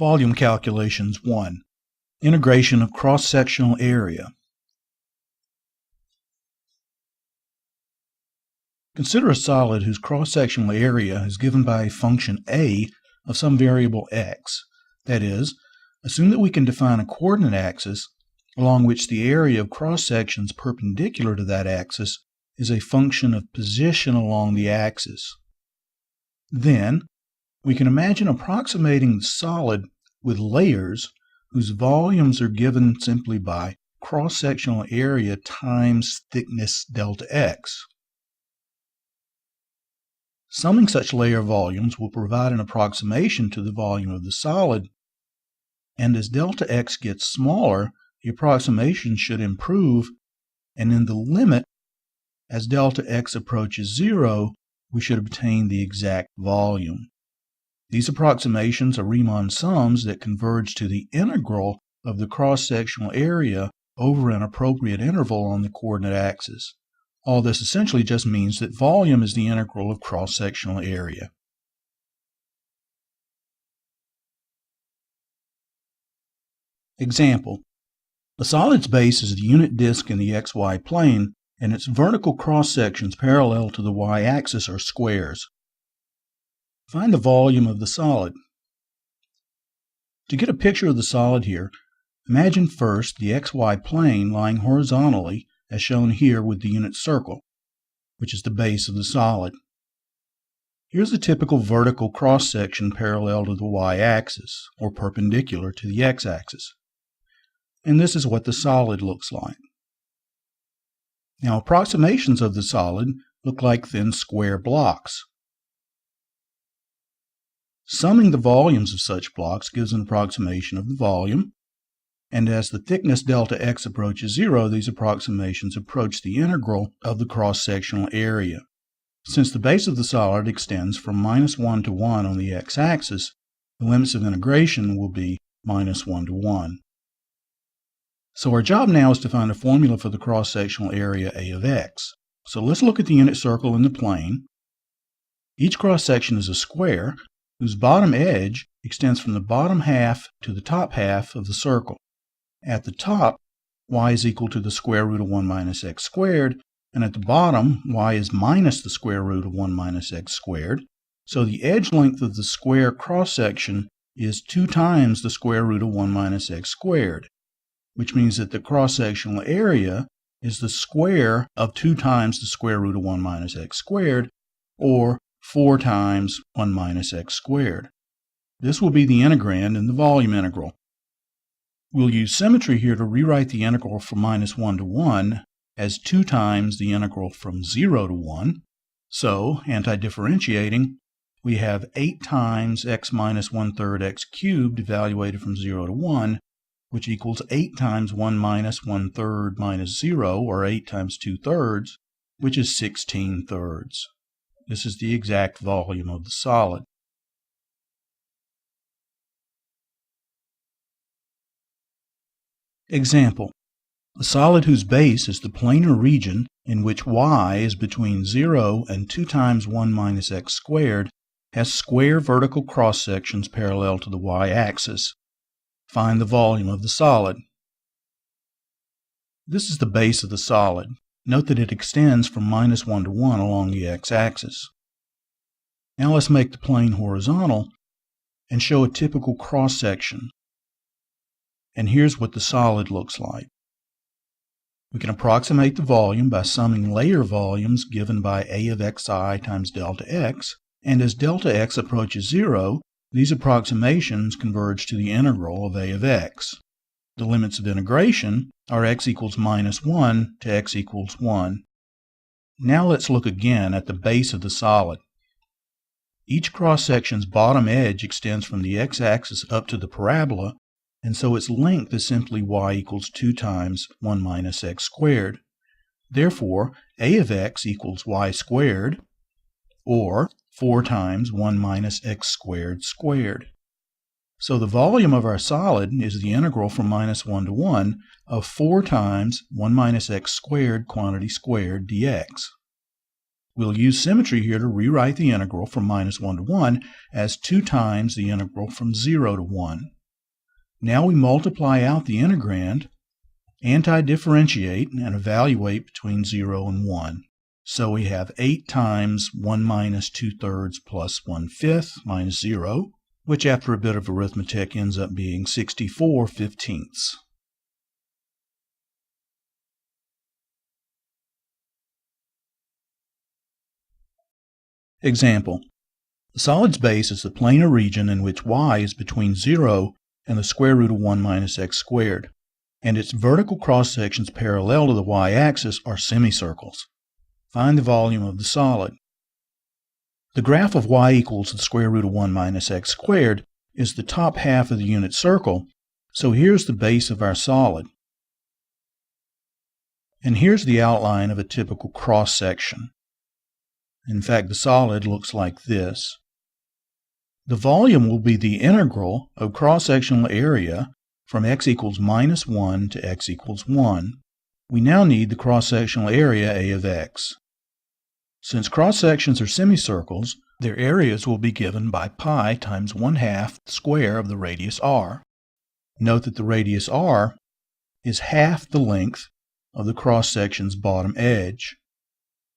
Volume Calculations 1. Integration of cross-sectional area. Consider a solid whose cross-sectional area is given by a function a of some variable x. That is, assume that we can define a coordinate axis along which the area of cross-sections perpendicular to that axis is a function of position along the axis. Then, we can imagine approximating the solid with layers whose volumes are given simply by cross-sectional area times thickness delta x. Summing such layer volumes will provide an approximation to the volume of the solid, and as delta x gets smaller, the approximation should improve, and in the limit, as delta x approaches 0, we should obtain the exact volume. These approximations are Riemann sums that converge to the integral of the cross-sectional area over an appropriate interval on the coordinate axis. All this essentially just means that volume is the integral of cross-sectional area. Example: the solid's base is the unit disk in the xy plane, and its vertical cross-sections parallel to the y-axis are squares. Find the volume of the solid. To get a picture of the solid here, imagine first the xy plane lying horizontally as shown here with the unit circle, which is the base of the solid. Here's a typical vertical cross-section parallel to the y-axis, or perpendicular to the x-axis. And this is what the solid looks like. Now, approximations of the solid look like thin square blocks. Summing the volumes of such blocks gives an approximation of the volume, and as the thickness delta x approaches 0, these approximations approach the integral of the cross-sectional area. Since the base of the solid extends from -1 to 1 on the x-axis, the limits of integration will be -1 to 1. So our job now is to find a formula for the cross-sectional area A of x. So let's look at the unit circle in the plane. Each cross-section is a square whose bottom edge extends from the bottom half to the top half of the circle. At the top, y is equal to the square root of 1 minus x squared, and at the bottom, y is minus the square root of 1 minus x squared. So the edge length of the square cross-section is 2 times the square root of 1 minus x squared, which means that the cross-sectional area is the square of 2 times the square root of 1 minus x squared, or 4 times 1 minus x squared. This will be the integrand in the volume integral. We'll use symmetry here to rewrite the integral from -1 to 1 as 2 times the integral from 0 to 1. So, anti-differentiating, we have 8 times x minus 1/3 x cubed evaluated from 0 to 1, which equals 8 times 1 minus 1/3 minus 0, or 8 times 2/3, which is 16/3. This is the exact volume of the solid. Example: a solid whose base is the planar region in which y is between 0 and 2 times 1 minus x squared has square vertical cross-sections parallel to the y-axis. Find the volume of the solid. This is the base of the solid. Note that it extends from -1 to 1 along the x-axis. Now let's make the plane horizontal and show a typical cross-section. And here's what the solid looks like. We can approximate the volume by summing layer volumes given by A of xi times delta x, and as delta x approaches 0, these approximations converge to the integral of A of x. The limits of integration are x equals -1 to x equals 1. Now let's look again at the base of the solid. Each cross-section's bottom edge extends from the x-axis up to the parabola, and so its length is simply y equals 2 times 1 minus x squared. Therefore, A of x equals y squared, or 4 times 1 minus x squared squared. So the volume of our solid is the integral from -1 to 1 of 4 times 1 minus x squared quantity squared dx. We'll use symmetry here to rewrite the integral from minus 1 to 1 as 2 times the integral from 0 to 1. Now we multiply out the integrand, anti-differentiate, and evaluate between 0 and 1. So we have 8 times 1 minus 2/3 plus 1/5 minus 0, which after a bit of arithmetic ends up being 64/15. Example. The solid's base is the planar region in which y is between 0 and the square root of 1 minus x squared, and its vertical cross-sections parallel to the y-axis are semicircles. Find the volume of the solid. The graph of y equals the square root of 1 minus x squared is the top half of the unit circle, so here's the base of our solid. And here's the outline of a typical cross-section. In fact, the solid looks like this. The volume will be the integral of cross-sectional area from x equals minus 1 to x equals 1. We now need the cross-sectional area A of x. Since cross-sections are semicircles, their areas will be given by pi times 1/2 the square of the radius r. Note that the radius r is half the length of the cross-section's bottom edge.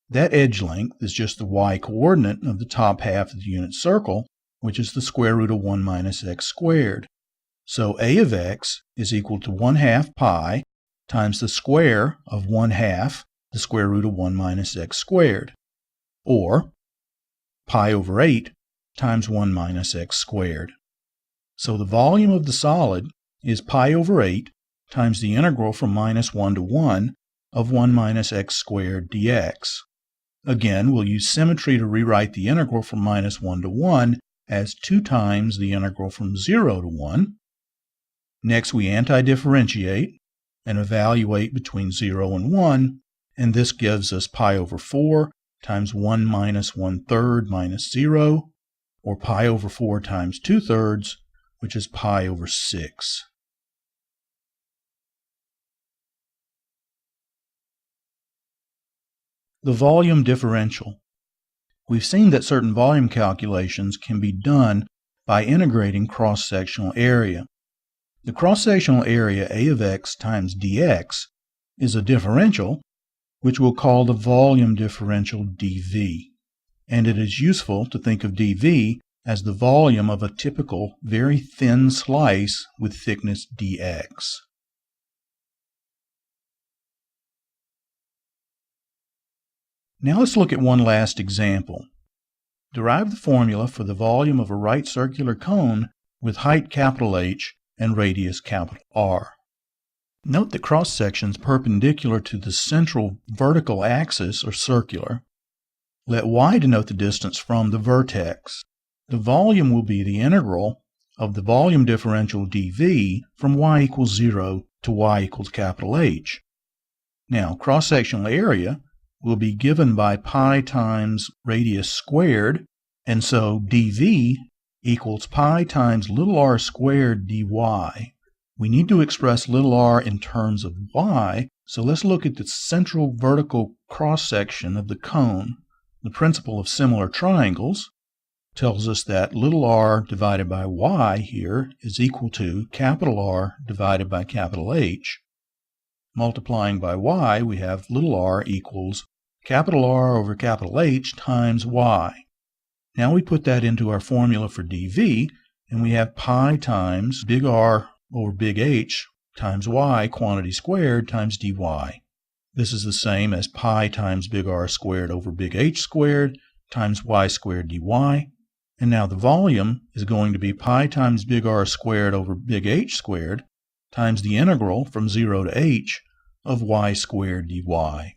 That edge length is just the y-coordinate of the top half of the unit circle, which is the square root of 1 minus x squared. So A of x is equal to 1/2 pi times the square of 1/2 the square root of 1 minus x squared, or pi over 8 times 1 minus x squared. So the volume of the solid is pi over 8 times the integral from minus 1 to 1 of 1 minus x squared dx. Again, we'll use symmetry to rewrite the integral from minus 1 to 1 as 2 times the integral from 0 to 1. Next, we anti-differentiate and evaluate between 0 and 1, and this gives us pi over 4 times 1 minus 1/3 minus 0, or pi over 4 times 2/3, which is pi over 6. The volume differential. We've seen that certain volume calculations can be done by integrating cross-sectional area. The cross-sectional area A of x times dx is a differential, which we'll call the volume differential dV. And it is useful to think of dV as the volume of a typical very thin slice with thickness dx. Now let's look at one last example. Derive the formula for the volume of a right circular cone with height capital H and radius capital R. Note that cross-sections perpendicular to the central vertical axis are circular. Let y denote the distance from the vertex. The volume will be the integral of the volume differential dV from y equals 0 to y equals capital H. Now, cross-sectional area will be given by pi times radius squared, and so dV equals pi times little r squared dy. We need to express little r in terms of y, so let's look at the central vertical cross-section of the cone. The principle of similar triangles tells us that little r divided by y here is equal to capital R divided by capital H. Multiplying by y, we have little r equals capital R over capital H times y. Now we put that into our formula for dV, and we have pi times big R over big H times y quantity squared times dy. This is the same as pi times big R squared over big H squared times y squared dy. And now the volume is going to be pi times big R squared over big H squared times the integral from 0 to h of y squared dy.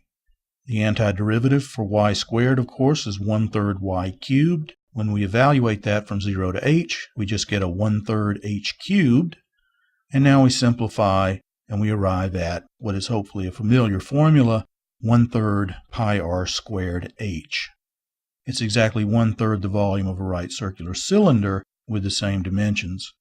The antiderivative for y squared, of course, is 1/3 y cubed. When we evaluate that from 0 to h, we just get a 1/3 h cubed. And now we simplify and we arrive at what is hopefully a familiar formula, 1/3 pi r squared h. It's exactly 1/3 the volume of a right circular cylinder with the same dimensions.